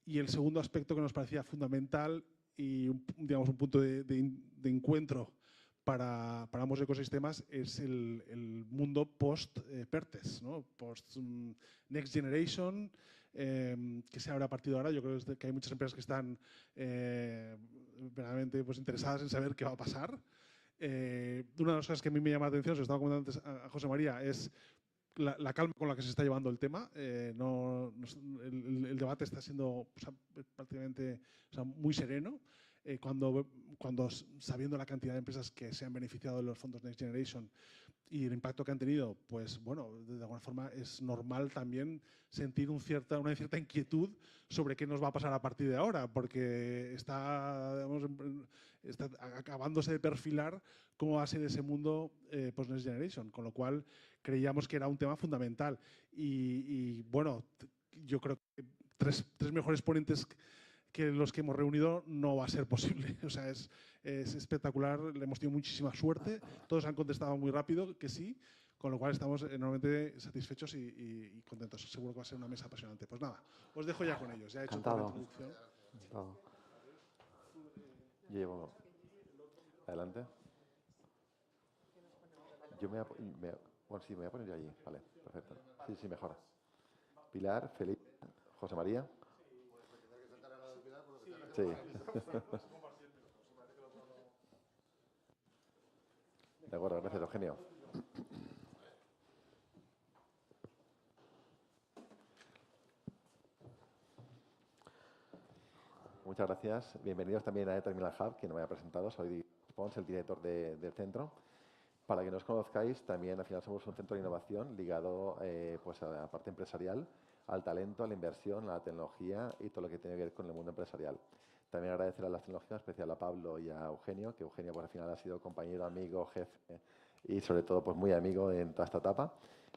Y el segundo aspecto que nos parecía fundamental y digamos, un punto de encuentro para ambos ecosistemas es el mundo post-PERTES, ¿no? Post-Next Generation, que se abre a partir de ahora. Yo creo que hay muchas empresas que están verdaderamente pues, interesadas en saber qué va a pasar. Una de las cosas que a mí me llama la atención, se lo estaba comentando antes a José María, es la calma con la que se está llevando el tema. El debate está siendo o sea, prácticamente o sea, muy sereno. Cuando sabiendo la cantidad de empresas que se han beneficiado de los fondos Next Generation y el impacto que han tenido, pues bueno, de alguna forma es normal también sentir una cierta inquietud sobre qué nos va a pasar a partir de ahora, porque está acabándose de perfilar cómo va a ser ese mundo post-Next Generation, con lo cual creíamos que era un tema fundamental. Y bueno, yo creo que tres mejores ponentes que los que hemos reunido no va a ser posible. O sea, es espectacular, le hemos tenido muchísima suerte, todos han contestado muy rápido que sí, con lo cual estamos enormemente satisfechos y contentos. Seguro que va a ser una mesa apasionante. Pues nada, os dejo ya con ellos. Ya he hecho toda la introducción. Encantado. Yo llevo... Adelante. Yo bueno, sí, me voy a poner yo allí. Vale, perfecto. Sí, mejor. Pilar, Felipe, José María. Sí. De acuerdo, gracias, Eugenio. Muchas gracias. Bienvenidos también a Terminal Hub, que no me ha presentado. Soy Pons, el director del centro. Para que no os conozcáis, también al final somos un centro de innovación ligado pues a la parte empresarial, al talento, a la inversión, a la tecnología y todo lo que tiene que ver con el mundo empresarial. También agradecer a las tecnologías, en especial a Pablo y a Eugenio, que Eugenio pues, al final ha sido compañero, amigo, jefe y sobre todo pues, muy amigo en toda esta etapa.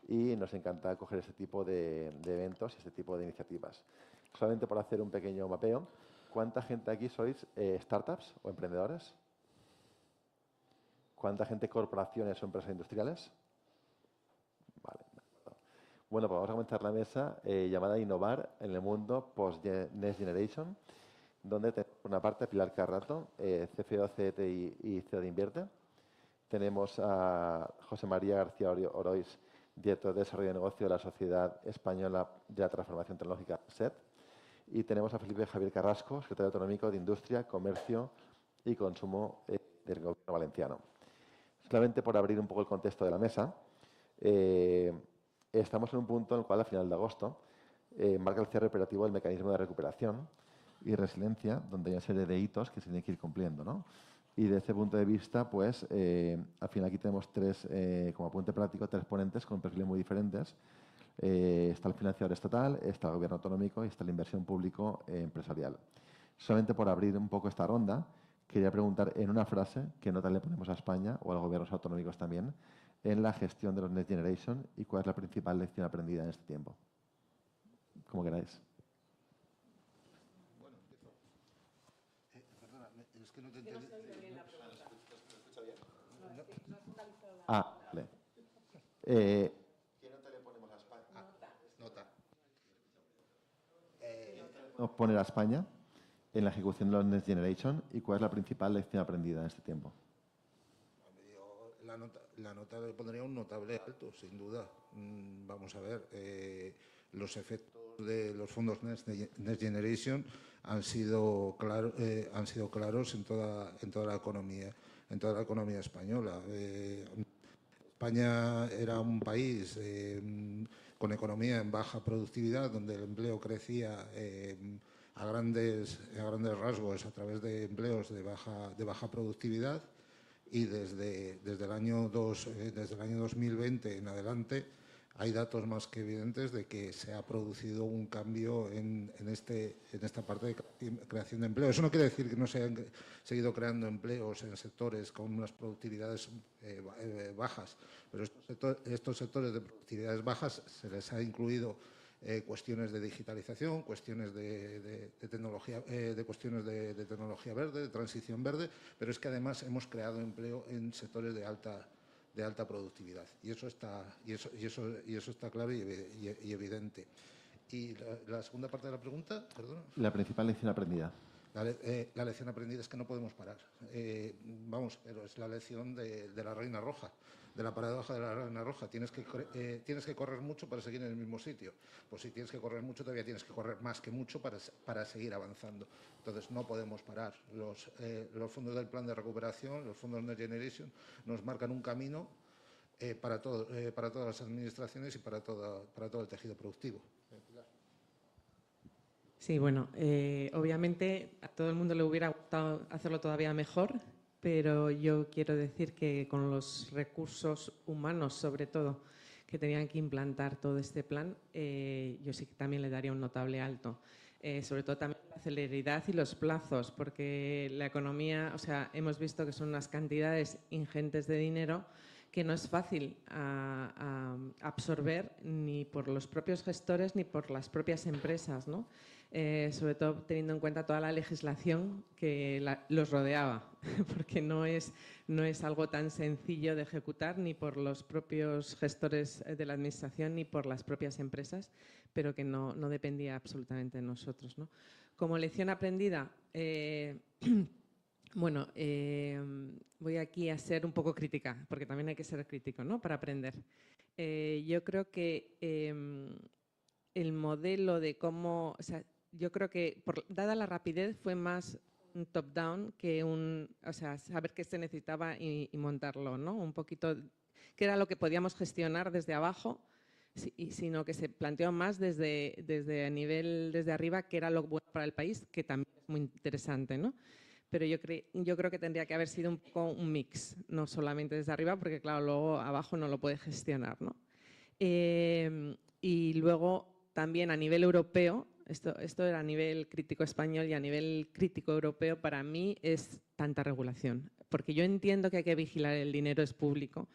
Y nos encanta coger este tipo de eventos y este tipo de iniciativas. Solamente por hacer un pequeño mapeo, ¿cuánta gente aquí sois startups o emprendedores? ¿Cuánta gente corporaciones o empresas industriales? Vale. Bueno, pues vamos a comenzar la mesa llamada Innovar en el mundo post-Next Generation, donde tenemos por una parte a Pilar Carrato, CFO, CTI y CEO de Invierte. Tenemos a José María García Orois, director de Desarrollo de Negocio de la Sociedad Española de la Transformación Tecnológica, SET. Y tenemos a Felipe Javier Carrasco, secretario autonómico de Industria, Comercio y Consumo del Gobierno valenciano. Solamente por abrir un poco el contexto de la mesa, estamos en un punto en el cual, a final de agosto, marca el cierre operativo del mecanismo de recuperación y resiliencia, donde hay una serie de hitos que se tienen que ir cumpliendo, ¿no? Y desde ese punto de vista, pues, al final aquí tenemos como apunte práctico, tres ponentes con perfiles muy diferentes. Está el financiador estatal, está el gobierno autonómico y está la inversión público empresarial. Solamente por abrir un poco esta ronda, quería preguntar en una frase qué nota le ponemos a España o a los gobiernos autonómicos también en la gestión de los Next Generation y cuál es la principal lección aprendida en este tiempo. Como queráis. Bueno, empiezo. Perdona, es que no te entendí. ¿Se escucha bien? Vale. ¿Qué nota le ponemos a España? Nota. Nos poner a España en la ejecución de los Next Generation y cuál es la principal lección aprendida en este tiempo. La nota le pondría un notable alto, sin duda. Vamos a ver, los efectos de los fondos Next Generation han sido claros en toda la economía española. España era un país con economía en baja productividad, donde el empleo crecía a grandes rasgos a través de empleos de baja productividad. Y desde el año 2020 en adelante hay datos más que evidentes de que se ha producido un cambio en esta parte de creación de empleo. Eso no quiere decir que no se hayan seguido creando empleos en sectores con unas productividades bajas, pero estos sectores de productividades bajas se les ha incluido cuestiones de digitalización, cuestiones de tecnología, cuestiones de tecnología verde, de transición verde, pero es que además hemos creado empleo en sectores de alta productividad y eso está claro y evidente. Y la segunda parte de la pregunta, perdón. La principal lección aprendida. La lección aprendida es que no podemos parar. Pero es la lección de la Reina Roja, de la paradoja de la Reina Roja. Tienes que correr mucho para seguir en el mismo sitio. Pues si tienes que correr mucho, todavía tienes que correr más que mucho para seguir avanzando. Entonces no podemos parar. Los fondos del Plan de Recuperación, los fondos Next Generation, nos marcan un camino para todas las administraciones y para todo el tejido productivo. Sí, bueno, obviamente a todo el mundo le hubiera gustado hacerlo todavía mejor, pero yo quiero decir que con los recursos humanos, sobre todo, que tenían que implantar todo este plan, yo sí que también le daría un notable alto. Sobre todo también la celeridad y los plazos, porque la economía, o sea, hemos visto que son unas cantidades ingentes de dinero que no es fácil absorber ni por los propios gestores ni por las propias empresas, ¿no? Sobre todo teniendo en cuenta toda la legislación que los rodeaba, porque no es algo tan sencillo de ejecutar ni por los propios gestores de la administración ni por las propias empresas, pero que no dependía absolutamente de nosotros, ¿no? Como lección aprendida, bueno, voy aquí a ser un poco crítica, porque también hay que ser crítico, ¿no?, para aprender. Yo creo que el modelo de cómo, o sea, yo creo que dada la rapidez fue más un top-down que saber qué se necesitaba y montarlo, ¿no? Un poquito, qué era lo que podíamos gestionar desde abajo, sino que se planteó más desde arriba, qué era lo bueno para el país, que también es muy interesante, ¿no? Pero yo creo que tendría que haber sido un poco un mix, no solamente desde arriba, porque claro, luego abajo no lo puede gestionar, ¿no? Y luego también a nivel europeo, esto era a nivel crítico español y a nivel crítico europeo, para mí es tanta regulación, porque yo entiendo que hay que vigilar el dinero, es público,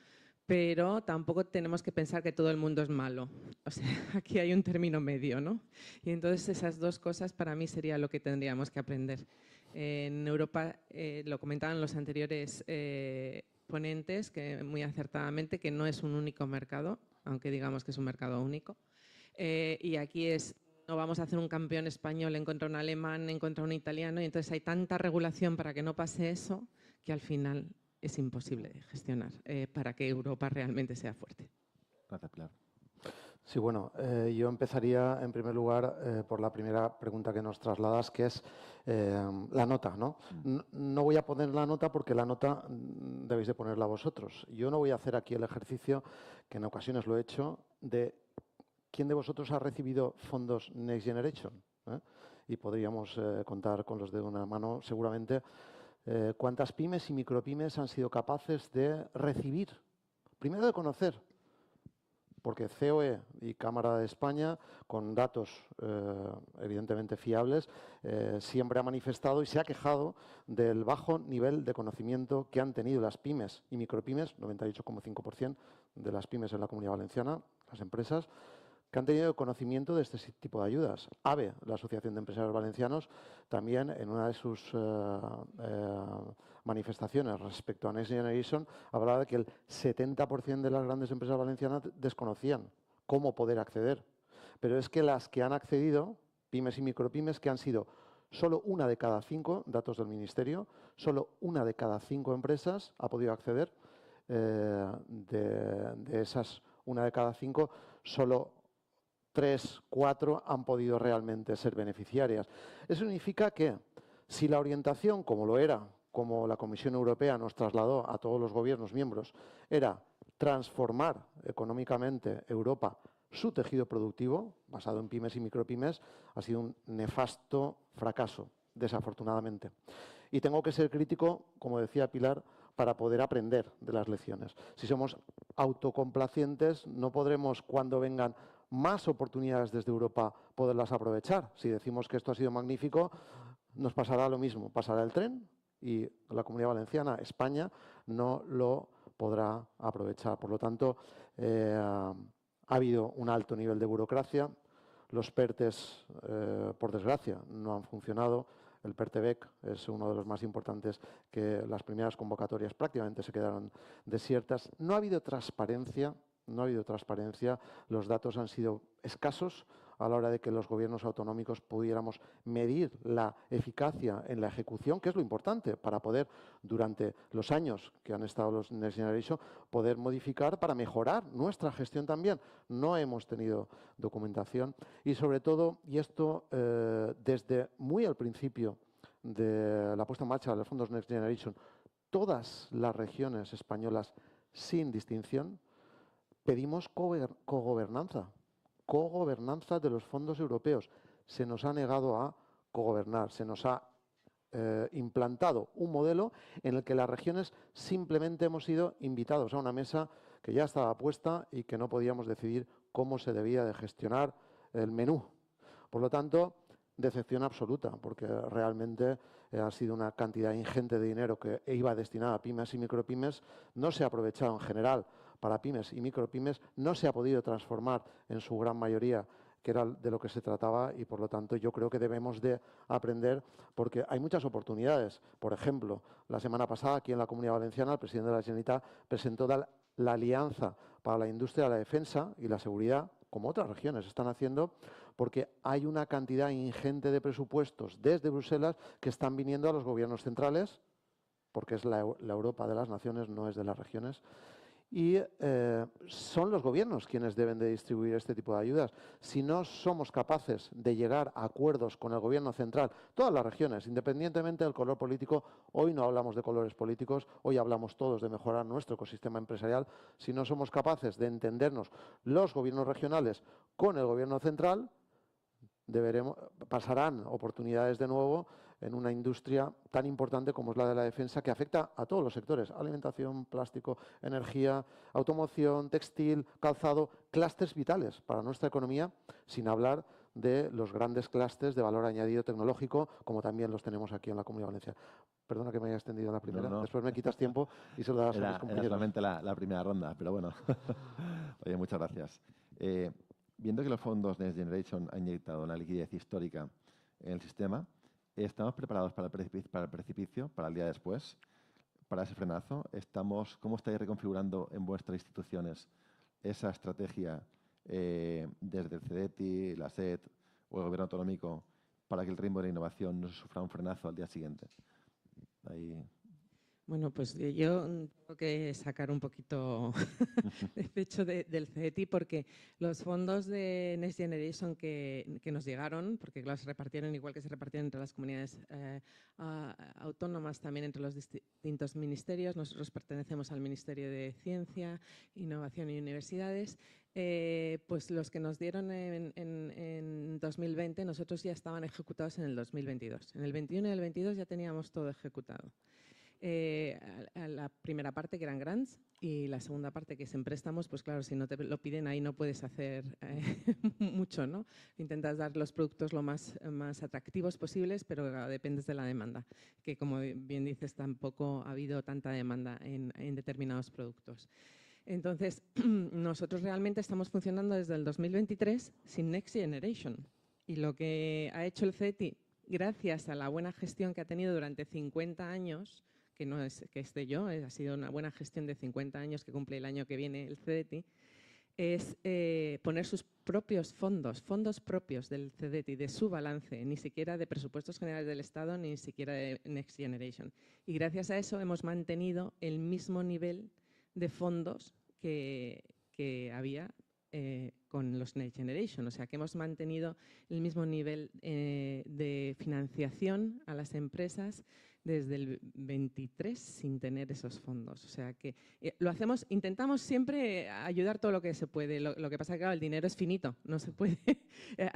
pero tampoco tenemos que pensar que todo el mundo es malo. O sea, aquí hay un término medio, ¿no? Y entonces esas dos cosas para mí sería lo que tendríamos que aprender. En Europa, lo comentaban los anteriores ponentes, que muy acertadamente, que no es un único mercado, aunque digamos que es un mercado único. Y aquí no vamos a hacer un campeón español en contra de un alemán, en contra de un italiano, y entonces hay tanta regulación para que no pase eso, que al final es imposible de gestionar para que Europa realmente sea fuerte. Gracias, Pilar. Sí, bueno, yo empezaría en primer lugar por la primera pregunta que nos trasladas, que es la nota, ¿no? No voy a poner la nota porque la nota debéis de ponerla vosotros. Yo no voy a hacer aquí el ejercicio, que en ocasiones lo he hecho, de quién de vosotros ha recibido fondos Next Generation, ¿eh? Y podríamos contar con los de una mano seguramente cuántas pymes y micropymes han sido capaces de recibir, primero de conocer, porque COE y Cámara de España, con datos evidentemente fiables, siempre ha manifestado y se ha quejado del bajo nivel de conocimiento que han tenido las pymes y micropymes, 98,5% de las pymes en la Comunidad Valenciana, las empresas, que han tenido conocimiento de este tipo de ayudas. AVE, la Asociación de Empresarios Valencianos, también en una de sus manifestaciones respecto a Next Generation, hablaba de que el 70% de las grandes empresas valencianas desconocían cómo poder acceder. Pero es que las que han accedido, pymes y micropymes, que han sido solo 1 de cada 5, datos del Ministerio, solo 1 de cada 5 empresas ha podido acceder. De esas 1 de cada 5, solo 3, 4 han podido realmente ser beneficiarias. Eso significa que si la orientación, como lo era, como la Comisión Europea nos trasladó a todos los gobiernos miembros, era transformar económicamente Europa su tejido productivo, basado en pymes y micropymes, ha sido un nefasto fracaso, desafortunadamente. Y tengo que ser crítico, como decía Pilar, para poder aprender de las lecciones. Si somos autocomplacientes, no podremos, cuando vengan más oportunidades desde Europa, poderlas aprovechar. Si decimos que esto ha sido magnífico, nos pasará lo mismo. Pasará el tren y la Comunidad Valenciana, España, no lo podrá aprovechar. Por lo tanto, ha habido un alto nivel de burocracia. Los PERTEs, por desgracia, no han funcionado. El PERTEBEC es uno de los más importantes, que las primeras convocatorias prácticamente se quedaron desiertas. No ha habido transparencia. No ha habido transparencia, los datos han sido escasos, a la hora de que los gobiernos autonómicos pudiéramos medir la eficacia en la ejecución, que es lo importante para poder, durante los años que han estado los Next Generation, poder modificar para mejorar nuestra gestión también. No hemos tenido documentación y, sobre todo, y esto desde muy al principio de la puesta en marcha de los fondos Next Generation, todas las regiones españolas, sin distinción, pedimos cogobernanza de los fondos europeos. Se nos ha negado a cogobernar, se nos ha implantado un modelo en el que las regiones simplemente hemos sido invitados a una mesa que ya estaba puesta y que no podíamos decidir cómo se debía de gestionar el menú. Por lo tanto, decepción absoluta, porque realmente ha sido una cantidad ingente de dinero que iba destinada a pymes y micropymes, no se ha aprovechado en general para pymes y micropymes, no se ha podido transformar en su gran mayoría, que era de lo que se trataba, y por lo tanto yo creo que debemos de aprender, porque hay muchas oportunidades. Por ejemplo, la semana pasada aquí en la Comunidad Valenciana el presidente de la Generalitat presentó la Alianza para la Industria de la Defensa y la Seguridad, como otras regiones están haciendo, porque hay una cantidad ingente de presupuestos desde Bruselas que están viniendo a los gobiernos centrales, porque es la Europa de las naciones, no es de las regiones, y son los gobiernos quienes deben de distribuir este tipo de ayudas. Si no somos capaces de llegar a acuerdos con el gobierno central, todas las regiones, independientemente del color político, hoy no hablamos de colores políticos, hoy hablamos todos de mejorar nuestro ecosistema empresarial. Si no somos capaces de entendernos los gobiernos regionales con el gobierno central, pasarán oportunidades de nuevo en una industria tan importante como es la de la defensa, que afecta a todos los sectores: alimentación, plástico, energía, automoción, textil, calzado, clústeres vitales para nuestra economía, sin hablar de los grandes clústeres de valor añadido tecnológico, como también los tenemos aquí en la Comunidad Valenciana. Perdona que me haya extendido en la primera, No. después me quitas tiempo y se lo das a mis compañeros. Era solamente la primera ronda, pero bueno. Oye, muchas gracias. Viendo que los fondos Next Generation han inyectado una liquidez histórica en el sistema, ¿estamos preparados para el precipicio, para el día después, para ese frenazo? ¿Cómo estáis reconfigurando en vuestras instituciones esa estrategia desde el CDTI, la SED o el Gobierno autonómico para que el ritmo de la innovación no sufra un frenazo al día siguiente? Ahí. Bueno, pues yo tengo que sacar un poquito de pecho del CETI, porque los fondos de Next Generation que nos llegaron, porque los repartieron igual que se repartieron entre las comunidades autónomas, también entre los distintos ministerios. Nosotros pertenecemos al Ministerio de Ciencia, Innovación y Universidades. Pues los que nos dieron en 2020, nosotros ya estaban ejecutados en el 2022. En el 21 y el 22 ya teníamos todo ejecutado. A la primera parte, que eran grants, y la segunda parte, que es en préstamos, pues claro, si no te lo piden ahí no puedes hacer mucho, ¿no? Intentas dar los productos lo más atractivos posibles, pero dependes de la demanda, que como bien dices, tampoco ha habido tanta demanda en determinados productos. Entonces, nosotros realmente estamos funcionando desde el 2023 sin Next Generation, y lo que ha hecho el CETI, gracias a la buena gestión que ha tenido durante 50 años, que no es que esté yo, ha sido una buena gestión de 50 años que cumple el año que viene el CDTI, es poner sus propios fondos propios del CDTI, de su balance, ni siquiera de presupuestos generales del Estado, ni siquiera de Next Generation. Y gracias a eso hemos mantenido el mismo nivel de fondos que había con los Next Generation, o sea que hemos mantenido el mismo nivel de financiación a las empresas desde el 23 sin tener esos fondos. O sea que lo hacemos, intentamos siempre ayudar todo lo que se puede. Lo que pasa es que claro, el dinero es finito, no se puede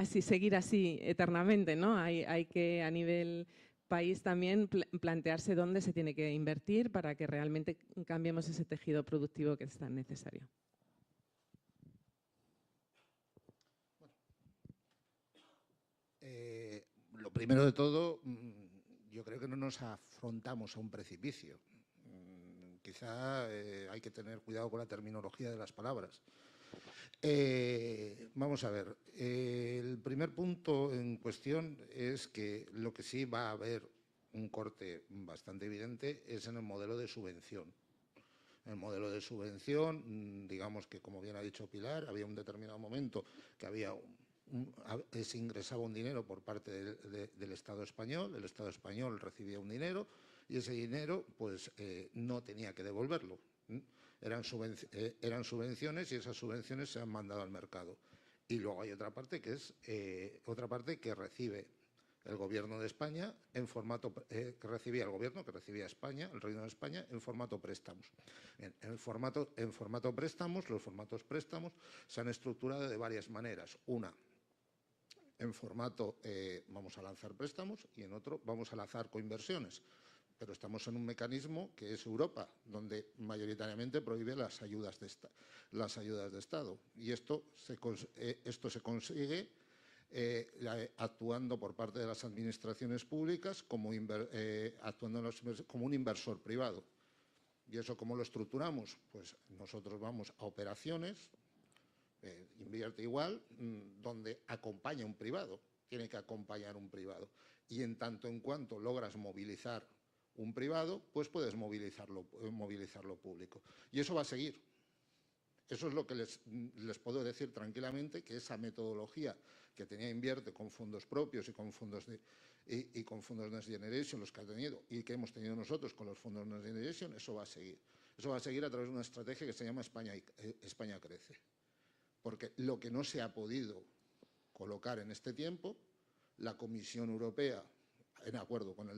seguir así eternamente, ¿no? Hay que a nivel país también plantearse dónde se tiene que invertir para que realmente cambiemos ese tejido productivo que es tan necesario. Lo primero de todo, yo creo que no nos afrontamos a un precipicio. Quizá hay que tener cuidado con la terminología de las palabras. Vamos a ver, el primer punto en cuestión es que lo que sí va a haber un corte bastante evidente es en el modelo de subvención. El modelo de subvención, digamos que, como bien ha dicho Pilar, había un determinado momento que había se ingresaba un dinero por parte del Estado español, el Estado español recibía un dinero y ese dinero pues no tenía que devolverlo. Eran subvenciones y esas subvenciones se han mandado al mercado. Y luego hay otra parte que es otra parte que recibe el Gobierno de España en formato que recibía España, el Reino de España, en formato préstamos. En formato préstamos, los formatos préstamos se han estructurado de varias maneras. Una, en formato vamos a lanzar préstamos y en otro vamos a lanzar coinversiones. Pero estamos en un mecanismo que es Europa, donde mayoritariamente prohíbe las ayudas de Estado. Y esto se consigue actuando por parte de las administraciones públicas como un inversor privado. ¿Y eso cómo lo estructuramos? Pues nosotros vamos a operaciones, invierte igual, donde acompaña un privado, tiene que acompañar un privado. Y en tanto en cuanto logras movilizar un privado, pues puedes movilizarlo público. Y eso va a seguir. Eso es lo que les puedo decir tranquilamente, que esa metodología que tenía Invierte con fondos propios y con fondos Next Generation, los que ha tenido y que hemos tenido nosotros con los fondos Next Generation, eso va a seguir. Eso va a seguir a través de una estrategia que se llama España Crece. Porque lo que no se ha podido colocar en este tiempo, la Comisión Europea, de acuerdo con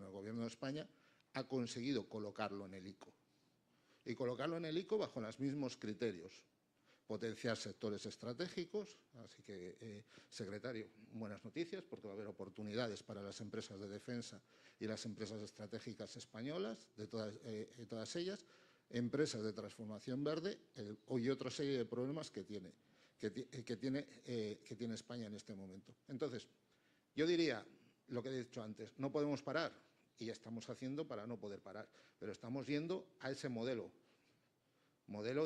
el Gobierno de España, ha conseguido colocarlo en el ICO. Y colocarlo en el ICO bajo los mismos criterios. Potenciar sectores estratégicos, así que, secretario, buenas noticias, porque va a haber oportunidades para las empresas de defensa y las empresas estratégicas españolas, de todas ellas, empresas de transformación verde y otra serie de problemas que tiene España en este momento. Entonces, yo diría lo que he dicho antes, no podemos parar y estamos haciendo para no poder parar, pero estamos yendo a ese modelo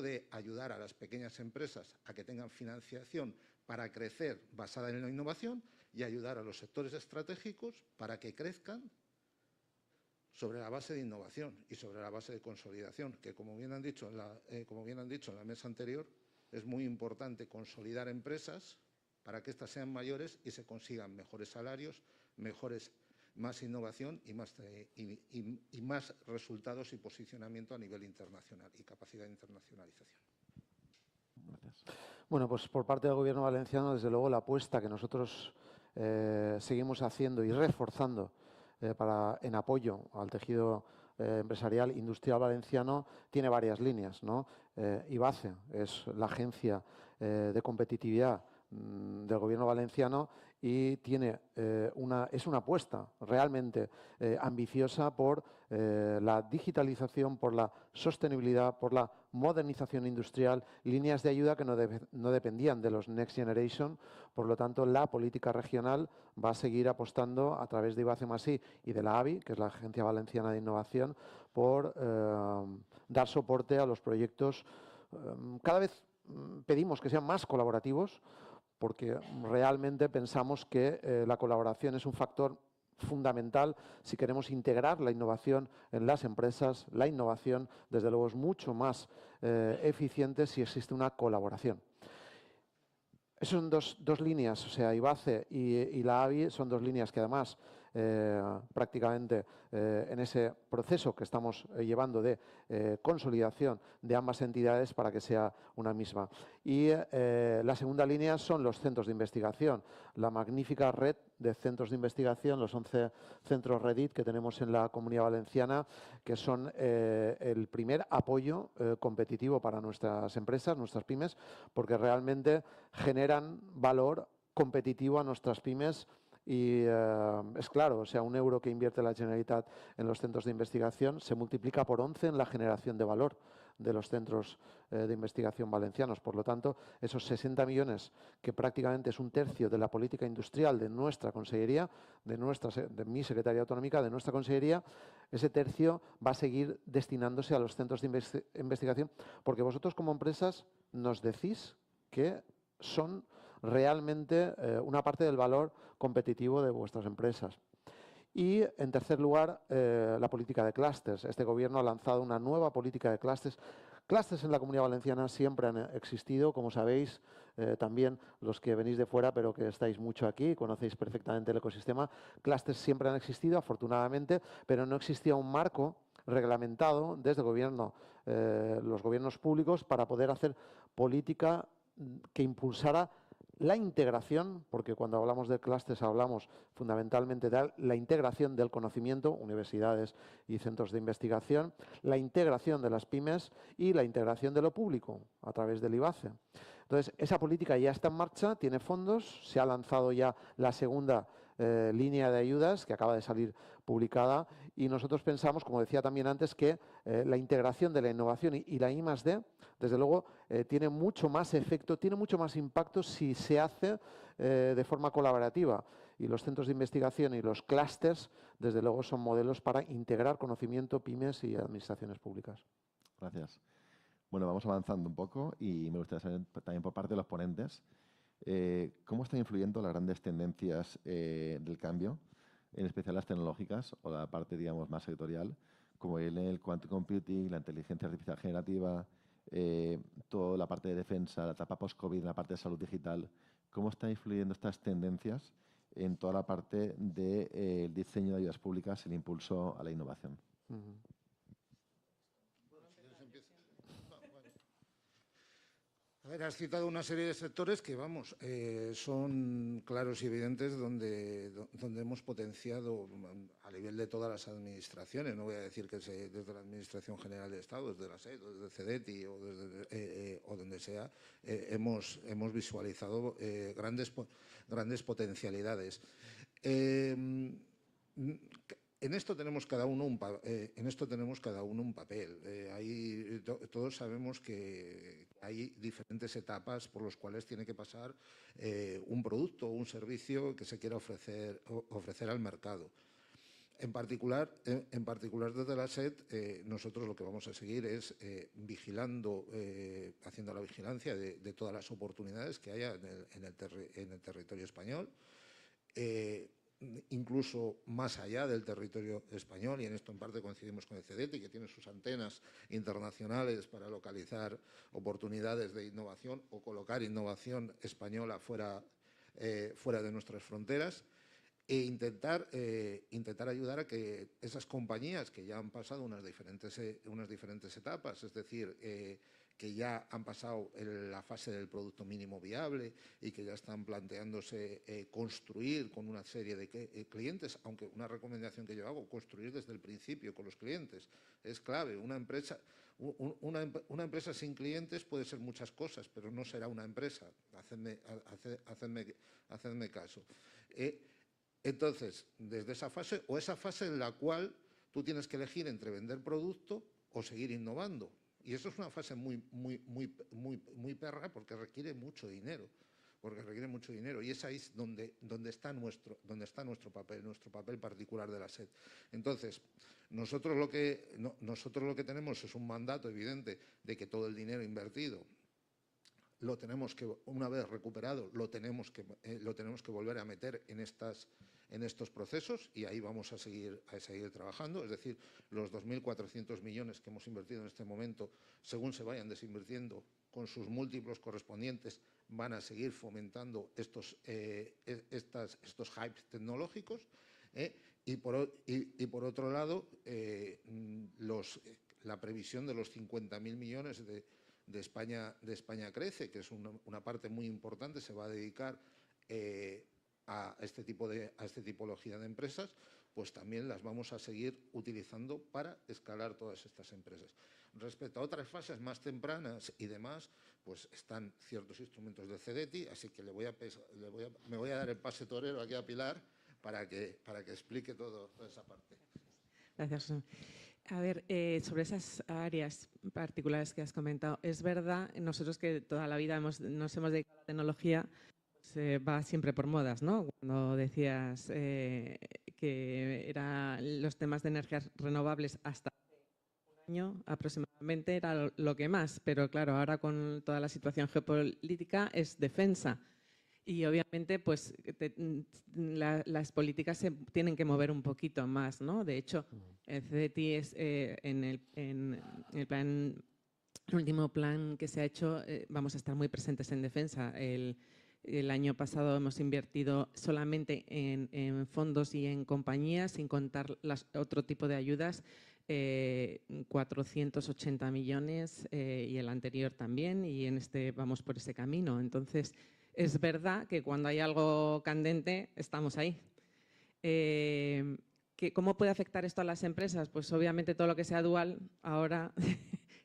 de ayudar a las pequeñas empresas a que tengan financiación para crecer basada en la innovación y ayudar a los sectores estratégicos para que crezcan sobre la base de innovación y sobre la base de consolidación, que como bien han dicho en la mesa anterior, es muy importante consolidar empresas para que éstas sean mayores y se consigan mejores salarios, más innovación y más resultados y posicionamiento a nivel internacional y capacidad de internacionalización. Gracias. Bueno, pues por parte del Gobierno valenciano, desde luego, la apuesta que nosotros seguimos haciendo y reforzando en apoyo al tejido empresarial industrial valenciano tiene varias líneas, ¿no? IBACE es la agencia de competitividad del Gobierno valenciano y es una apuesta realmente ambiciosa por la digitalización, por la sostenibilidad, por la modernización industrial, líneas de ayuda que no dependían de los Next Generation. Por lo tanto, la política regional va a seguir apostando a través de IBACE+I y de la ABI, que es la Agencia Valenciana de Innovación, por dar soporte a los proyectos. Cada vez pedimos que sean más colaborativos, porque realmente pensamos que la colaboración es un factor fundamental si queremos integrar la innovación en las empresas. La innovación, desde luego, es mucho más eficiente si existe una colaboración. Esas son dos líneas, o sea, IBACE y la ABI son dos líneas que además prácticamente en ese proceso que estamos llevando de consolidación de ambas entidades para que sea una misma. Y la segunda línea son los centros de investigación, la magnífica red de centros de investigación, los 11 centros REDIT que tenemos en la Comunidad Valenciana, que son el primer apoyo competitivo para nuestras empresas, nuestras pymes, porque realmente generan valor competitivo a nuestras pymes. Y es claro, o sea, un euro que invierte la Generalitat en los centros de investigación se multiplica por 11 en la generación de valor de los centros de investigación valencianos. Por lo tanto, esos 60 millones, que prácticamente es un tercio de la política industrial de nuestra consellería, de mi Secretaría Autonómica, de nuestra consellería, ese tercio va a seguir destinándose a los centros de investigación, porque vosotros como empresas nos decís que son realmente una parte del valor competitivo de vuestras empresas. Y, en tercer lugar, la política de clústeres. Este Gobierno ha lanzado una nueva política de clústeres Clústeres en la Comunidad Valenciana siempre han existido, como sabéis, también los que venís de fuera, pero que estáis mucho aquí, conocéis perfectamente el ecosistema. Clústeres siempre han existido, afortunadamente, pero no existía un marco reglamentado desde el gobierno, los gobiernos públicos, para poder hacer política que impulsara la integración, porque cuando hablamos de clústeres hablamos fundamentalmente de la integración del conocimiento, universidades y centros de investigación, la integración de las pymes y la integración de lo público a través del IBACE. Entonces, esa política ya está en marcha, tiene fondos, se ha lanzado ya la segunda línea de ayudas que acaba de salir publicada y nosotros pensamos, como decía también antes, que la integración de la innovación y la I+D, desde luego, tiene mucho más efecto, tiene mucho más impacto si se hace de forma colaborativa. Y los centros de investigación y los clústeres, desde luego, son modelos para integrar conocimiento, pymes y administraciones públicas. Gracias. Bueno, vamos avanzando un poco y me gustaría saber también por parte de los ponentes cómo están influyendo las grandes tendencias del cambio, en especial las tecnológicas o la parte, digamos, más sectorial, como el quantum computing, la inteligencia artificial generativa, toda la parte de defensa, la etapa post-COVID, la parte de salud digital. ¿Cómo están influyendo estas tendencias en toda la parte del diseño de ayudas públicas y el impulso a la innovación? A ver, has citado una serie de sectores que, vamos, son claros y evidentes donde hemos potenciado a nivel de todas las administraciones. No voy a decir que desde la Administración General de Estado, desde la SED, o desde CEDETI o donde sea, hemos visualizado grandes potencialidades. En esto tenemos cada uno un papel. Todos sabemos que hay diferentes etapas por las cuales tiene que pasar un producto o un servicio que se quiera ofrecer al mercado. En particular desde la SED, nosotros lo que vamos a seguir es vigilando, haciendo la vigilancia de todas las oportunidades que haya en el territorio español. Incluso más allá del territorio español, y en esto en parte coincidimos con el CEDETI, que tiene sus antenas internacionales para localizar oportunidades de innovación o colocar innovación española fuera de nuestras fronteras, e intentar ayudar a que esas compañías que ya han pasado unas diferentes etapas, es decir, que ya han pasado la fase del producto mínimo viable y que ya están planteándose construir con una serie de clientes, aunque una recomendación que yo hago, construir desde el principio con los clientes, es clave. Una empresa sin clientes puede ser muchas cosas, pero no será una empresa. Hacedme caso. Entonces, desde esa fase, o esa fase en la cual tú tienes que elegir entre vender producto o seguir innovando. Y eso es una fase muy perra porque requiere mucho dinero. Y es ahí donde está nuestro papel particular de la SED. Entonces, nosotros lo que tenemos es un mandato evidente de que todo el dinero invertido lo tenemos que, una vez recuperado, lo tenemos que volver a meter en estos procesos, y ahí vamos a seguir trabajando. Es decir, los 2.400 millones que hemos invertido en este momento, según se vayan desinvirtiendo con sus múltiplos correspondientes, van a seguir fomentando estos hypes tecnológicos. Y por otro lado, la previsión de los 50.000 millones de España Crece, que es una parte muy importante, se va a dedicar a esta tipología de empresas, pues también las vamos a seguir utilizando para escalar todas estas empresas. Respecto a otras fases más tempranas y demás, pues están ciertos instrumentos de CEDETI, así que me voy a dar el pase torero aquí a Pilar para que explique toda esa parte. Gracias. A ver, sobre esas áreas particulares que has comentado, es verdad, nosotros que toda la vida nos hemos dedicado a la tecnología, pues, va siempre por modas, ¿no? Cuando decías que eran los temas de energías renovables hasta un año aproximadamente era lo que más, pero claro, ahora con toda la situación geopolítica es defensa. Y obviamente pues las políticas se tienen que mover un poquito más, ¿no? De hecho, el CEDETI es en el plan el último plan que se ha hecho, vamos a estar muy presentes en defensa. El año pasado hemos invertido solamente en fondos y en compañías, sin contar otro tipo de ayudas, 480 millones y el anterior también, y en este vamos por ese camino. Entonces, es verdad que cuando hay algo candente, estamos ahí. ¿Cómo puede afectar esto a las empresas? Pues obviamente todo lo que sea dual ahora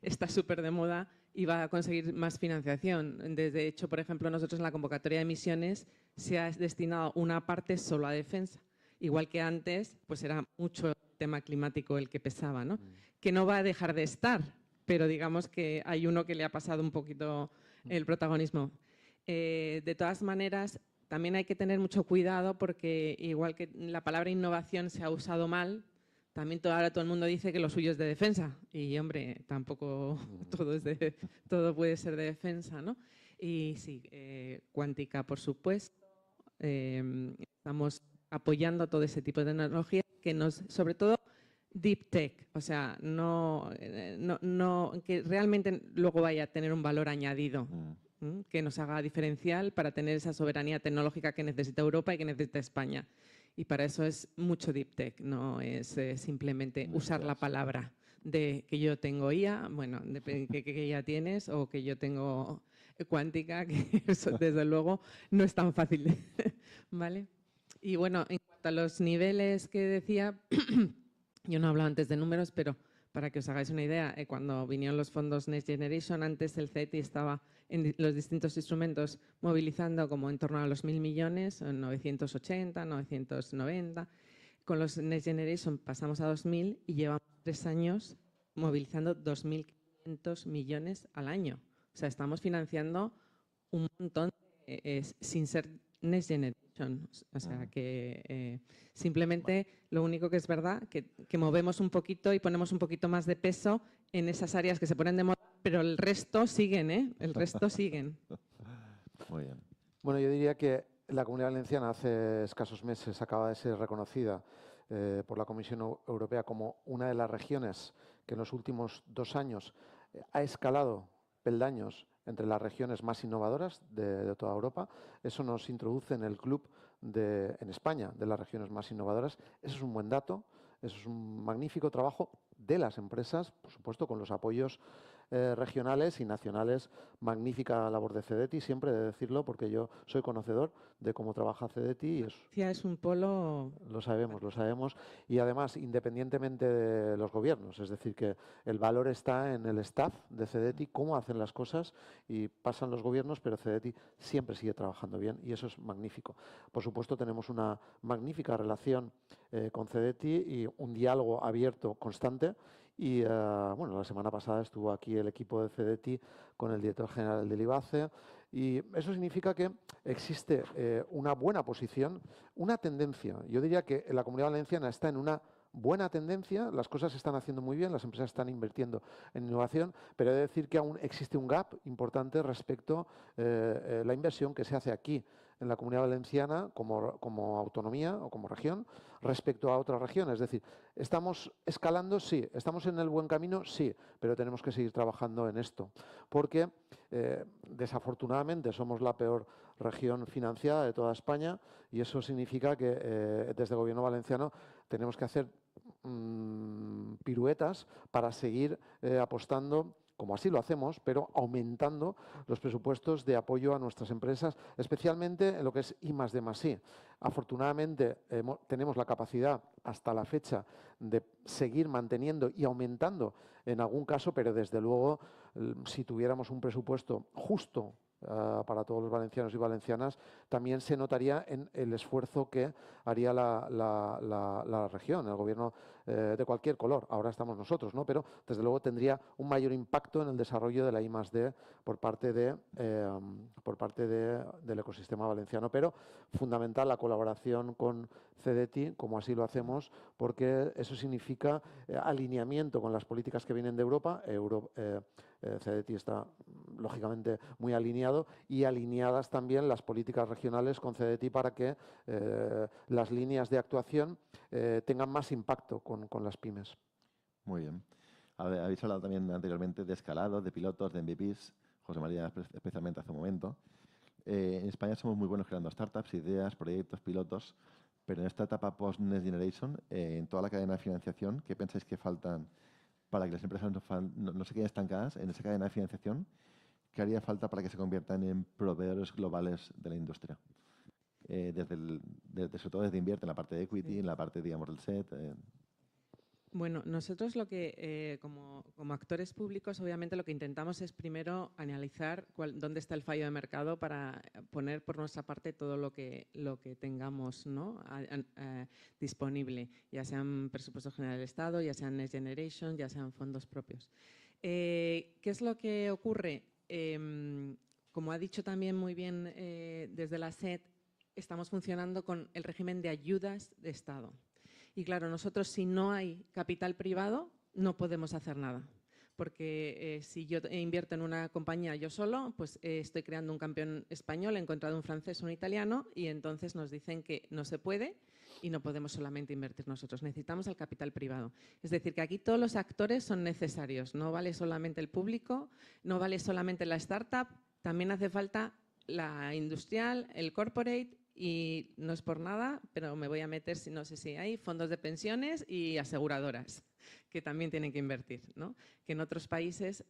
está súper de moda y va a conseguir más financiación. De hecho, por ejemplo, nosotros en la convocatoria de emisiones se ha destinado una parte solo a defensa. Igual que antes, pues era mucho el tema climático el que pesaba, ¿no? Que no va a dejar de estar, pero digamos que hay uno que le ha pasado un poquito el protagonismo. De todas maneras, también hay que tener mucho cuidado porque igual que la palabra innovación se ha usado mal, también ahora todo el mundo dice que lo suyo es de defensa y, hombre, tampoco todo puede ser de defensa, ¿no? Y sí, cuántica, por supuesto. Estamos apoyando todo ese tipo de tecnología sobre todo deep tech, o sea, no que realmente luego vaya a tener un valor añadido. Que nos haga diferencial para tener esa soberanía tecnológica que necesita Europa y que necesita España. Y para eso es mucho deep tech, no es simplemente usar la palabra de que yo tengo IA, bueno, que ya tienes, o que yo tengo cuántica, que eso desde luego no es tan fácil, ¿vale? Y bueno, en cuanto a los niveles que decía, yo no he hablado antes de números, pero para que os hagáis una idea, cuando vinieron los fondos Next Generation, antes el CETI estaba en los distintos instrumentos movilizando como en torno a los 1.000 millones, 980, 990. Con los Next Generation pasamos a 2.000 y llevamos 3 años movilizando 2.500 millones al año. O sea, estamos financiando un montón sin ser Next Generation. O sea, que simplemente lo único que es verdad que movemos un poquito y ponemos un poquito más de peso en esas áreas que se ponen de moda, pero el resto siguen, ¿eh? El resto siguen. Muy bien. Bueno, yo diría que la Comunidad Valenciana hace escasos meses acaba de ser reconocida por la Comisión Europea como una de las regiones que en los últimos 2 años ha escalado peldaños entre las regiones más innovadoras de toda Europa. Eso nos introduce en el club en España de las regiones más innovadoras. Eso es un buen dato, eso es un magnífico trabajo de las empresas, por supuesto, con los apoyos regionales y nacionales. Magnífica labor de CEDETI, siempre de decirlo, porque yo soy conocedor de cómo trabaja CEDETI. Es un polo... Lo sabemos. Y además, independientemente de los gobiernos, es decir, que el valor está en el staff de CEDETI, cómo hacen las cosas, y pasan los gobiernos, pero CEDETI siempre sigue trabajando bien y eso es magnífico. Por supuesto, tenemos una magnífica relación con CEDETI y un diálogo abierto constante. Y bueno, la semana pasada estuvo aquí el equipo de CEDETI con el director general del IBACE y eso significa que existe una buena posición, una tendencia. Yo diría que la Comunidad Valenciana está en una buena tendencia, las cosas se están haciendo muy bien, las empresas están invirtiendo en innovación, pero he de decir que aún existe un gap importante respecto a la inversión que se hace aquí en la Comunidad Valenciana como autonomía o como región respecto a otras regiones. Es decir, ¿estamos escalando? Sí. ¿Estamos en el buen camino? Sí. Pero tenemos que seguir trabajando en esto. Porque, desafortunadamente, somos la peor región financiada de toda España y eso significa que desde el Gobierno valenciano tenemos que hacer piruetas para seguir apostando, como así lo hacemos, pero aumentando los presupuestos de apoyo a nuestras empresas, especialmente en lo que es I+D+I. Afortunadamente, tenemos la capacidad hasta la fecha de seguir manteniendo y aumentando en algún caso, pero desde luego, si tuviéramos un presupuesto justo para todos los valencianos y valencianas, también se notaría en el esfuerzo que haría la región, el gobierno de cualquier color. Ahora estamos nosotros, ¿no? Pero desde luego tendría un mayor impacto en el desarrollo de la I+D por parte del ecosistema valenciano. Pero fundamental la colaboración con CEDETI, como así lo hacemos, porque eso significa alineamiento con las políticas que vienen de Europa. CEDETI está lógicamente muy alineado y alineadas también las políticas regionales con CEDETI para que las líneas de actuación tengan más impacto con las pymes. Muy bien. Habéis hablado también anteriormente de escalados, de pilotos, de MVPs, José María especialmente hace un momento. En España somos muy buenos creando startups, ideas, proyectos, pilotos, pero en esta etapa post-Next Generation, en toda la cadena de financiación, ¿qué pensáis que faltan para que las empresas no se queden estancadas en esa cadena de financiación? ¿Qué haría falta para que se conviertan en proveedores globales de la industria? Sobre todo desde invierte en la parte de equity, en la parte, digamos, del set. Bueno, nosotros lo que, como actores públicos, obviamente lo que intentamos es primero analizar dónde está el fallo de mercado para poner por nuestra parte todo lo que tengamos, ¿no? Disponible, ya sean presupuestos generales del Estado, ya sean Next Generation, ya sean fondos propios. ¿Qué es lo que ocurre? Como ha dicho también muy bien desde la SED, estamos funcionando con el régimen de ayudas de Estado. Y claro, nosotros si no hay capital privado no podemos hacer nada. Porque si yo invierto en una compañía yo solo, pues estoy creando un campeón español, he encontrado un francés o un italiano y entonces nos dicen que no se puede y no podemos solamente invertir nosotros. Necesitamos el capital privado. Es decir, que aquí todos los actores son necesarios. No vale solamente el público, no vale solamente la startup, también hace falta la industrial, el corporate. Y no es por nada, pero me voy a meter, no sé si hay fondos de pensiones y aseguradoras que también tienen que invertir, ¿no? Que en otros países,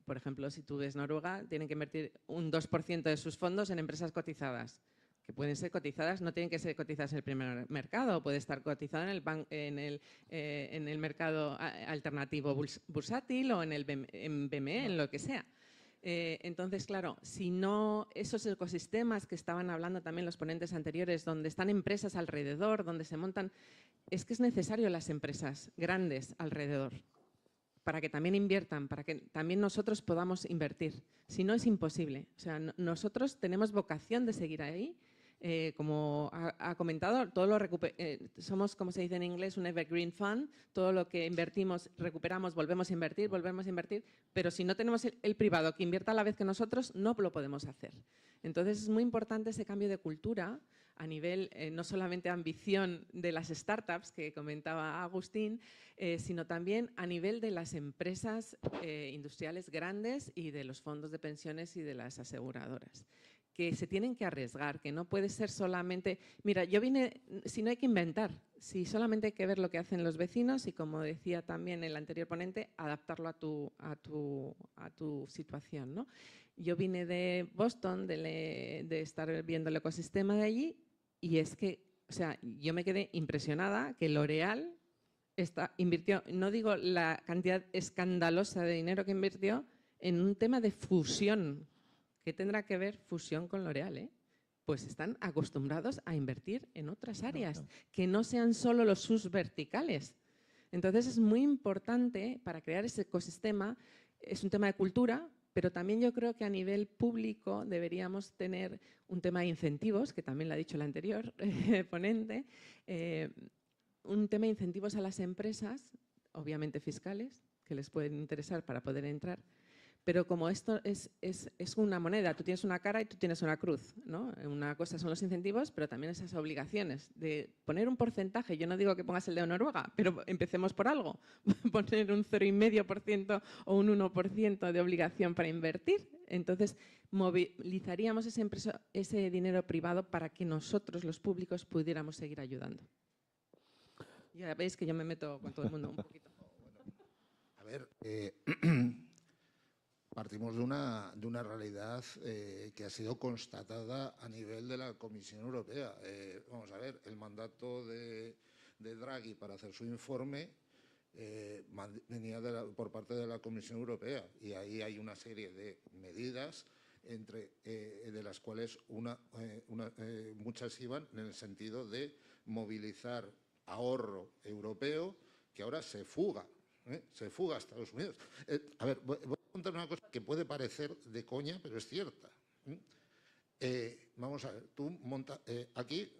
por ejemplo, si tú ves Noruega, tienen que invertir un 2% de sus fondos en empresas cotizadas, que pueden ser cotizadas, no tienen que ser cotizadas en el primer mercado, puede estar cotizada en el mercado alternativo bursátil o en BME, en lo que sea. Entonces, claro, si no esos ecosistemas que estaban hablando también los ponentes anteriores, donde están empresas alrededor, donde se montan, es que es necesario las empresas grandes alrededor para que también inviertan, para que también nosotros podamos invertir. Si no, es imposible. O sea, nosotros tenemos vocación de seguir ahí. Como ha comentado, somos, como se dice en inglés, un evergreen fund. Todo lo que invertimos, recuperamos, volvemos a invertir, pero si no tenemos el privado que invierta a la vez que nosotros, no lo podemos hacer. Entonces, es muy importante ese cambio de cultura a nivel, no solamente ambición de las startups, que comentaba Agustín, sino también a nivel de las empresas industriales grandes y de los fondos de pensiones y de las aseguradoras, que se tienen que arriesgar, que no puede ser solamente… Mira, si no hay que inventar, si solamente hay que ver lo que hacen los vecinos y, como decía también el anterior ponente, adaptarlo a tu situación, ¿no? Yo vine de Boston, de estar viendo el ecosistema de allí, y es que, o sea, yo me quedé impresionada que L'Oréal invirtió, no digo la cantidad escandalosa de dinero que invirtió, en un tema de fusión. ¿Qué tendrá que ver fusión con L'Oréal? Pues están acostumbrados a invertir en otras áreas, que no sean solo los sus verticales. Entonces es muy importante para crear ese ecosistema, es un tema de cultura, pero también yo creo que a nivel público deberíamos tener un tema de incentivos, que también lo ha dicho el anterior ponente, un tema de incentivos a las empresas, obviamente fiscales, que les pueden interesar para poder entrar. Pero como esto es una moneda, tú tienes una cara y tú tienes una cruz, ¿no? Una cosa son los incentivos, pero también esas obligaciones de poner un porcentaje. Yo no digo que pongas el de Noruega, pero empecemos por algo. Poner un 0,5% o un 1% de obligación para invertir. Entonces, movilizaríamos ese dinero privado para que nosotros, los públicos, pudiéramos seguir ayudando. Ya veis que yo me meto con todo el mundo un poquito. A ver… Partimos de una realidad que ha sido constatada a nivel de la Comisión Europea. Vamos a ver, el mandato de Draghi para hacer su informe venía por parte de la Comisión Europea, y ahí hay una serie de medidas de las cuales muchas iban en el sentido de movilizar ahorro europeo que ahora se fuga a Estados Unidos. A ver, voy a contar una cosa que puede parecer de coña, pero es cierta. Vamos a ver, aquí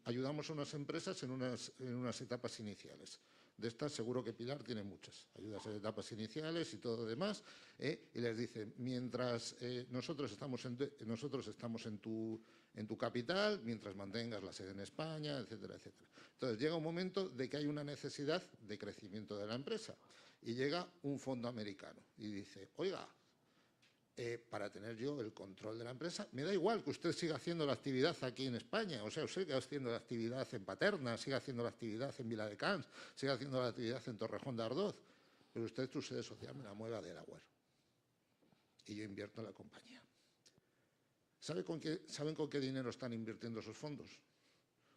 ayudamos a unas empresas en unas etapas iniciales. De estas seguro que Pilar tiene muchas, ayudas en etapas iniciales y todo lo demás, y les dicen, mientras nosotros estamos en tu capital, mientras mantengas la sede en España, etcétera, etcétera. Entonces llega un momento de que hay una necesidad de crecimiento de la empresa. Y llega un fondo americano y dice, oiga, para tener yo el control de la empresa, me da igual que usted siga haciendo la actividad aquí en España, o sea, usted siga haciendo la actividad en Paterna, siga haciendo la actividad en Viladecans, siga haciendo la actividad en Torrejón de Ardoz, pero usted su sede social me la mueva a Delaware. Y yo invierto en la compañía. ¿Saben con qué dinero están invirtiendo esos fondos?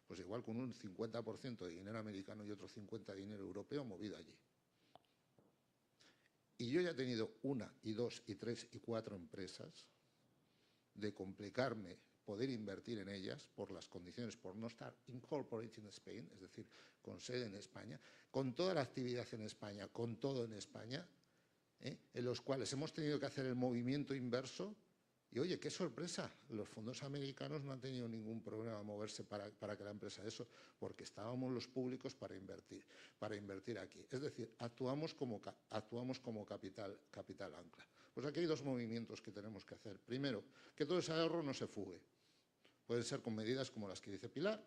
Pues igual con un 50% de dinero americano y otro 50% de dinero europeo movido allí. Y yo ya he tenido 1, 2, 3 y 4 empresas de complicarme poder invertir en ellas por las condiciones, por no estar incorporated in Spain, es decir, con sede en España, con toda la actividad en España, con todo en España, en los cuales hemos tenido que hacer el movimiento inverso. Y oye, qué sorpresa, los fondos americanos no han tenido ningún problema a moverse para que la empresa eso, porque estábamos los públicos para invertir aquí. Es decir, actuamos como capital ancla. Pues aquí hay dos movimientos que tenemos que hacer. Primero, que todo ese ahorro no se fugue. Pueden ser con medidas como las que dice Pilar,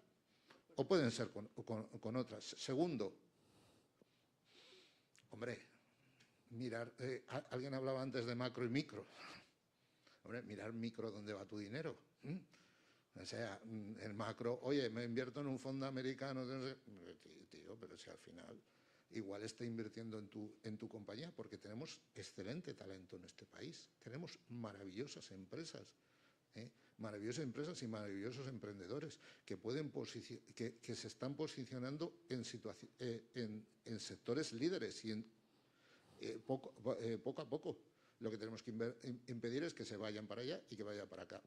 o pueden ser con otras. Segundo, hombre, mirar, alguien hablaba antes de macro y micro. Hombre, mirar micro dónde va tu dinero. O sea, el macro, oye, me invierto en un fondo americano, tío, pero si al final igual está invirtiendo en tu compañía, porque tenemos excelente talento en este país. Tenemos maravillosas empresas, maravillosas empresas y maravillosos emprendedores que que se están posicionando en sectores líderes y poco a poco. Lo que tenemos que impedir es que se vayan para allá y que vayan para acá.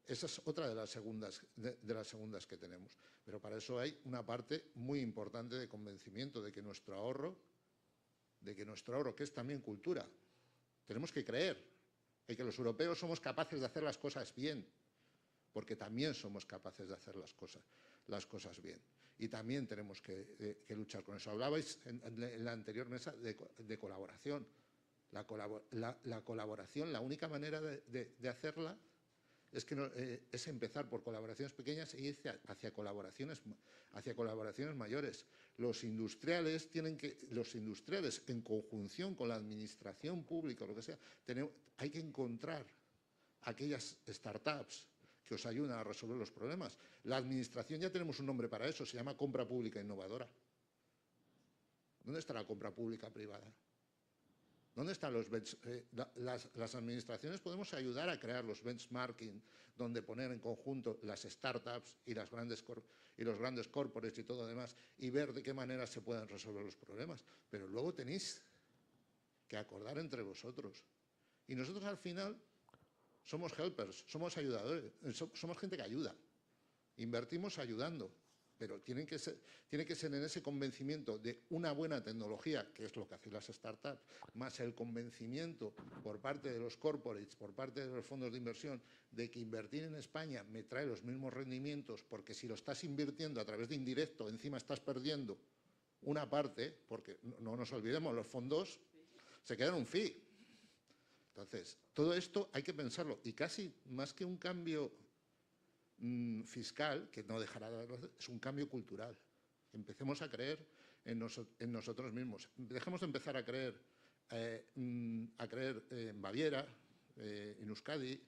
Esa es otra de las segundas que tenemos. Pero para eso hay una parte muy importante de convencimiento de que nuestro ahorro, que es también cultura, tenemos que creer en que los europeos somos capaces de hacer las cosas bien, porque también somos capaces de hacer las cosas bien. Y también tenemos que luchar con eso. Hablabais en la anterior mesa de colaboración. La colaboración, la única manera de hacerla es empezar por colaboraciones pequeñas e irse hacia colaboraciones mayores. Los industriales en conjunción con la administración pública o lo que sea, hay que encontrar aquellas startups que os ayudan a resolver los problemas. La administración ya tenemos un nombre para eso, se llama compra pública innovadora. ¿Dónde está la compra pública privada? ¿Dónde están las administraciones? Podemos ayudar a crear los benchmarking, donde poner en conjunto las startups y los grandes corporates y todo lo demás, y ver de qué manera se pueden resolver los problemas. Pero luego tenéis que acordar entre vosotros. Y nosotros al final somos helpers, somos ayudadores, somos gente que ayuda. Invertimos ayudando. Pero tiene que ser en ese convencimiento de una buena tecnología, que es lo que hacen las startups, más el convencimiento por parte de los corporates, por parte de los fondos de inversión, de que invertir en España me trae los mismos rendimientos, porque si lo estás invirtiendo a través de indirecto, encima estás perdiendo una parte, porque no nos olvidemos, los fondos se quedan un fee. Entonces, todo esto hay que pensarlo, y casi más que un cambio fiscal, que no dejará de haber, es un cambio cultural. Empecemos a creer en nosotros mismos. Dejemos de empezar a creer en Baviera, en Euskadi.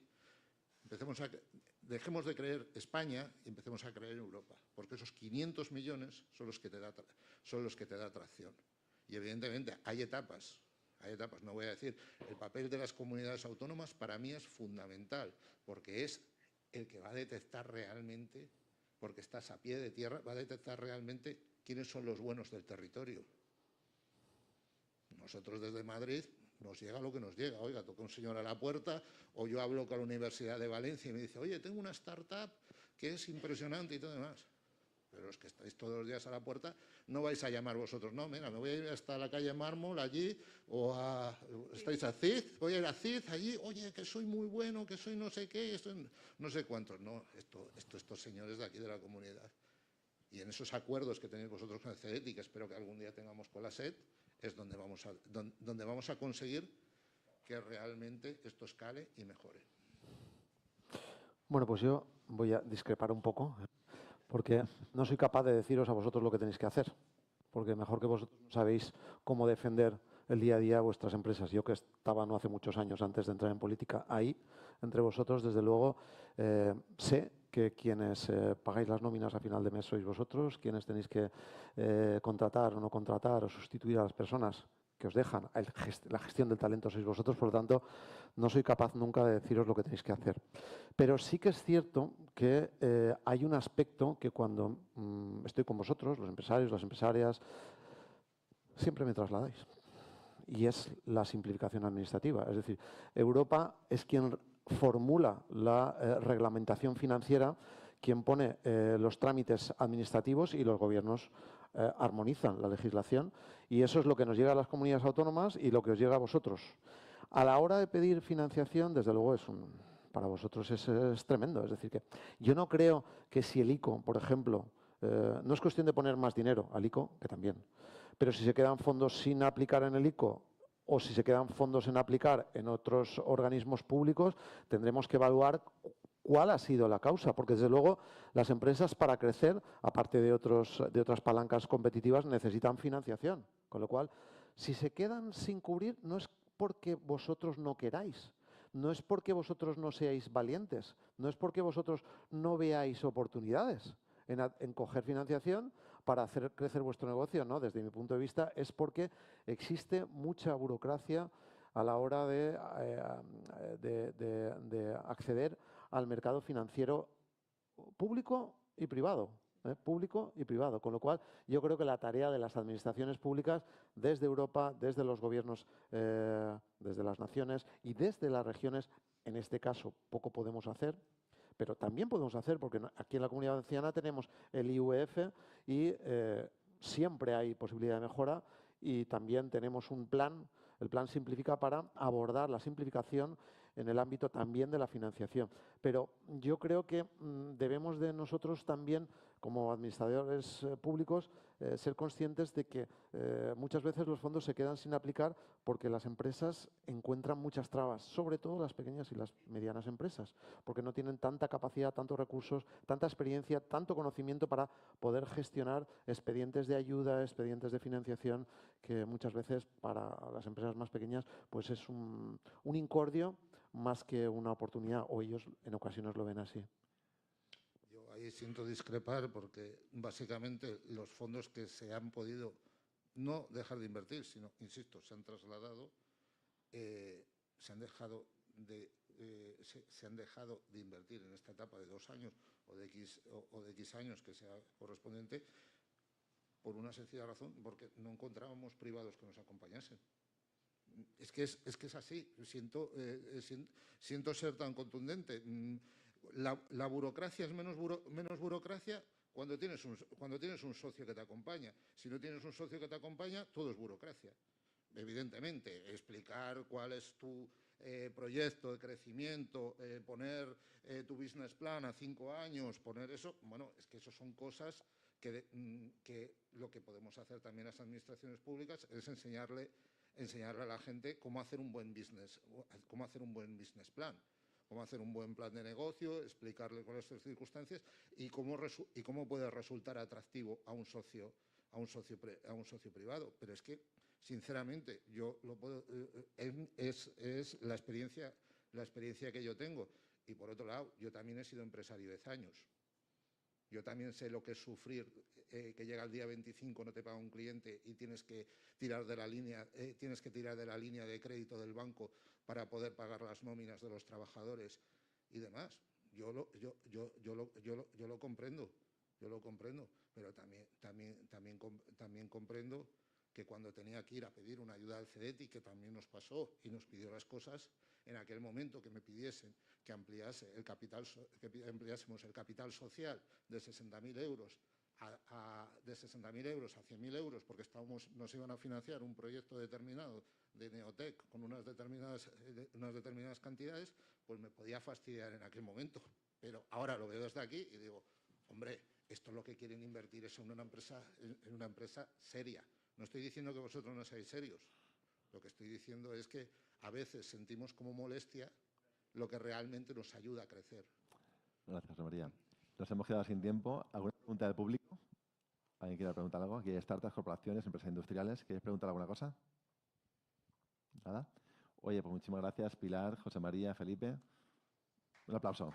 Dejemos de creer España y empecemos a creer en Europa, porque esos 500 millones son los que te da atracción. Y evidentemente hay etapas, no voy a decir, el papel de las comunidades autónomas para mí es fundamental, porque es el que va a detectar realmente, porque estás a pie de tierra, va a detectar realmente quiénes son los buenos del territorio. Nosotros desde Madrid nos llega lo que nos llega. Oiga, toca un señor a la puerta, o yo hablo con la Universidad de Valencia y me dice, oye, tengo una startup que es impresionante y todo demás. Pero los que estáis todos los días a la puerta, no vais a llamar vosotros, no, mira, me voy a ir hasta la calle Mármol allí, estáis a Cid, voy a ir a Cid allí, oye, que soy muy bueno, que soy no sé qué, no sé cuántos. No, estos señores de aquí de la comunidad. Y en esos acuerdos que tenéis vosotros con el CEDET y que espero que algún día tengamos con la SED, es donde vamos a conseguir que realmente esto escale y mejore. Bueno, pues yo voy a discrepar un poco, porque no soy capaz de deciros a vosotros lo que tenéis que hacer, porque mejor que vosotros sabéis cómo defender el día a día de vuestras empresas. Yo que estaba no hace muchos años antes de entrar en política ahí, entre vosotros, desde luego, sé que quienes pagáis las nóminas a final de mes sois vosotros, quienes tenéis que contratar o no contratar o sustituir a las personas que os dejan, la gestión del talento sois vosotros, por lo tanto, no soy capaz nunca de deciros lo que tenéis que hacer. Pero sí que es cierto que hay un aspecto que cuando estoy con vosotros, los empresarios, las empresarias, siempre me trasladáis. Y es la simplificación administrativa. Es decir, Europa es quien formula la reglamentación financiera, quien pone los trámites administrativos y los gobiernos armonizan la legislación, y eso es lo que nos llega a las comunidades autónomas y lo que os llega a vosotros. A la hora de pedir financiación, desde luego, para vosotros es tremendo. Es decir, que yo no creo que si el ICO, por ejemplo, no es cuestión de poner más dinero al ICO, que también, pero si se quedan fondos sin aplicar en el ICO o si se quedan fondos en aplicar en otros organismos públicos, tendremos que evaluar cuál ha sido la causa, porque desde luego las empresas para crecer, aparte de otras palancas competitivas, necesitan financiación. Con lo cual, si se quedan sin cubrir, no es porque vosotros no queráis, no es porque vosotros no seáis valientes, no es porque vosotros no veáis oportunidades en coger financiación para hacer crecer vuestro negocio, ¿no? Desde mi punto de vista es porque existe mucha burocracia a la hora de acceder al mercado financiero público y privado. Público y privado, con lo cual yo creo que la tarea de las administraciones públicas desde Europa, desde los gobiernos, desde las naciones y desde las regiones, en este caso poco podemos hacer, pero también podemos hacer, porque aquí en la Comunidad Valenciana tenemos el IUF y siempre hay posibilidad de mejora, y también tenemos un plan, el plan Simplifica, para abordar la simplificación en el ámbito también de la financiación. Pero yo creo que debemos de nosotros también, como administradores públicos, ser conscientes de que muchas veces los fondos se quedan sin aplicar porque las empresas encuentran muchas trabas, sobre todo las pequeñas y las medianas empresas, porque no tienen tanta capacidad, tantos recursos, tanta experiencia, tanto conocimiento para poder gestionar expedientes de ayuda, expedientes de financiación, que muchas veces para las empresas más pequeñas pues es un incordio más que una oportunidad, o ellos en ocasiones lo ven así. Yo ahí siento discrepar porque básicamente los fondos que se han podido no dejar de invertir, sino, insisto, se han trasladado, se han dejado de invertir en esta etapa de 2 años o de X años que sea correspondiente, por una sencilla razón, porque no encontrábamos privados que nos acompañasen. Es que es así, siento ser tan contundente. La burocracia es menos burocracia cuando tienes un socio que te acompaña. Si no tienes un socio que te acompaña, todo es burocracia. Evidentemente, explicar cuál es tu proyecto de crecimiento, poner tu business plan a 5 años, poner eso, bueno, es que eso son cosas que lo que podemos hacer también las administraciones públicas es enseñarle a la gente cómo hacer un buen business plan, cómo hacer un buen plan de negocio, explicarle cuáles son las circunstancias y cómo puede resultar atractivo a un socio privado. Pero es que, sinceramente, yo lo puedo, es la experiencia que yo tengo. Y por otro lado, yo también he sido empresario 10 años. Yo también sé lo que es sufrir, que llega el día 25, no te paga un cliente y tienes que tirar de la línea de crédito del banco para poder pagar las nóminas de los trabajadores y demás. Yo lo comprendo, pero también comprendo que cuando tenía que ir a pedir una ayuda al CEDETI, que también nos pasó y nos pidió las cosas, en aquel momento que me pidiesen que ampliásemos el capital social de 60.000 euros de 60.000 euros a 100.000 euros, porque nos iban a financiar un proyecto determinado de Neotec con unas determinadas cantidades, pues me podía fastidiar en aquel momento. Pero ahora lo veo desde aquí y digo, hombre, esto es lo que quieren invertir, es en una empresa seria. No estoy diciendo que vosotros no seáis serios. Lo que estoy diciendo es que a veces sentimos como molestia lo que realmente nos ayuda a crecer. Gracias, José María. Nos hemos quedado sin tiempo. ¿Alguna pregunta del público? ¿Alguien quiere preguntar algo? Aquí hay startups, corporaciones, empresas industriales. ¿Quieres preguntar alguna cosa? Nada. Oye, pues muchísimas gracias, Pilar, José María, Felipe. Un aplauso.